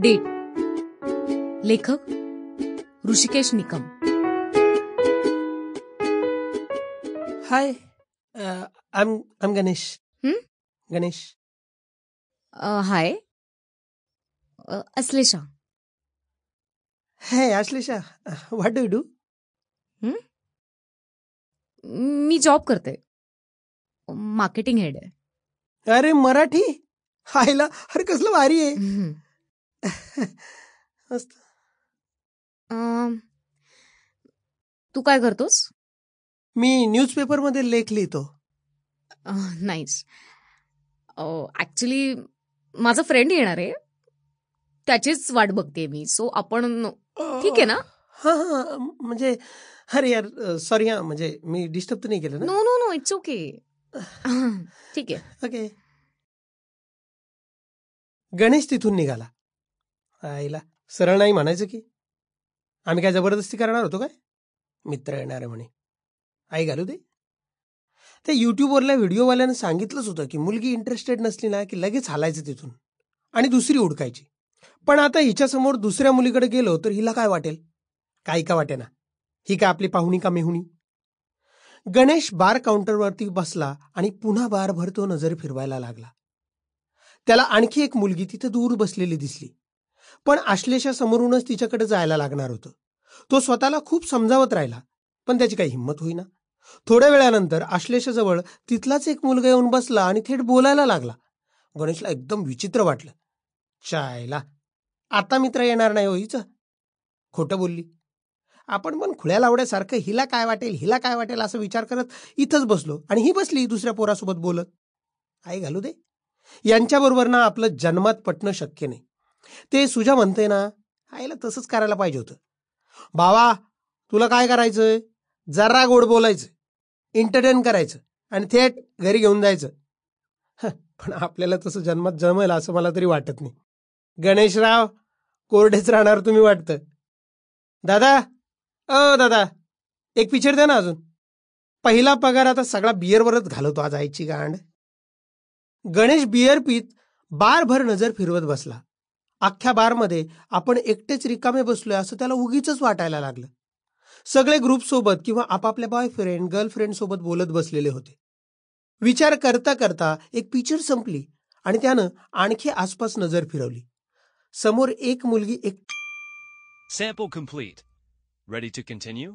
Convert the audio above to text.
Date. लेखक ऋषिकेश निकम. हाय, I'm Ganesh. Ganesh. High. Ashlesha. Hey, Ashlisha. What do you do? Me job करते. Marketing head आहे. अरे मराठी हायला, अरे कसलं भारी आहे. मस्त. तू काय करतोस? मी न्यूजपेपर मध्ये लेख लिहितो. नाईस. ऍक्च्युली माझा फ्रेंड येणार आहे, त्याचीच वाट बघते मी. सो आपण ठीक आहे ना? हा हा, म्हणजे अरे यार सॉरी हा, म्हणजे मी डिस्टर्ब तर नाही केलं ना? No no no, it's okay. ठीक आहे. ओके. गणेश तिथून निघाला. आईला सरळ नाही म्हणायचं की आम्ही काय जबरदस्ती करणार होतो काय? मित्र येणार आहे म्हणे, आई घालू दे. त्या युट्यूबवरल्या व्हिडिओवाल्यानं सांगितलंच होतं की मुलगी इंटरेस्टेड नसली ना की लगेच हालायचं तिथून आणि दुसरी हुडकायची. पण आता हिच्यासमोर दुसऱ्या मुलीकडे गेलो तर हिला काय वाटेल? काही का वाटेना, ही काय आपली पाहुणी का मेहुणी? गणेश बार काउंटरवरती बसला आणि पुन्हा बारभर तो नजर फिरवायला लागला. त्याला आणखी एक मुलगी तिथे दूर बसलेली दिसली, पण आश्लेषा समोरूनच तिच्याकडे जायला लागणार होतं. तो स्वतःला खूप समजावत राहिला, पण त्याची काही हिंमत होईना. थोड्या वेळानंतर आश्लेषाजवळ तिथलाच एक मुलगा येऊन बसला आणि थेट बोलायला लागला. गणेशला एकदम विचित्र वाटलं. चायला, आता मित्र येणार नाही हो हिचं. खोटं बोलली. आपण पण खुळ्या लावड्यासारखं हिला काय वाटेल हिला काय वाटेल असं विचार करत इथंच बसलो आणि ही बसली दुसऱ्या पोरासोबत बोलत. आई घालू दे, यांच्याबरोबर ना आपलं जन्मात पटणं शक्य नाही. ते सुजा म्हणते ना, आईला तसंच करायला पाहिजे होतं. भावा, तुला काय करायचंय? जरा गोड बोलायचं, एंटरटेन करायचं आणि थेट घरी घेऊन जायचं. पण आपल्याला तसं जन्मात जमेल असं मला तरी वाटत नाही. गणेशराव, कोरडेच राहणार तुम्ही वाटतं. दादा, दादा, एक पिक्चर द्या ना अजून. पहिला पगार आता सगळा बिअरवरच घालवतो आज, आईची गांड. गणेश बिअर पीत बारभर नजर फिरवत बसला. अख्ख्या बारमध्ये आपण एकटेच रिकामे बसलोय असं त्याला उगीच वाटायला लागलं. सगळे ग्रुप सोबत किंवा आपापल्या बॉयफ्रेंड गर्लफ्रेंड सोबत बोलत बसलेले होते. विचार करता करता एक पिक्चर संपली आणि त्यानं आणखी आसपास नजर फिरवली. समोर एक मुलगी एक Sample complete. Ready to continue?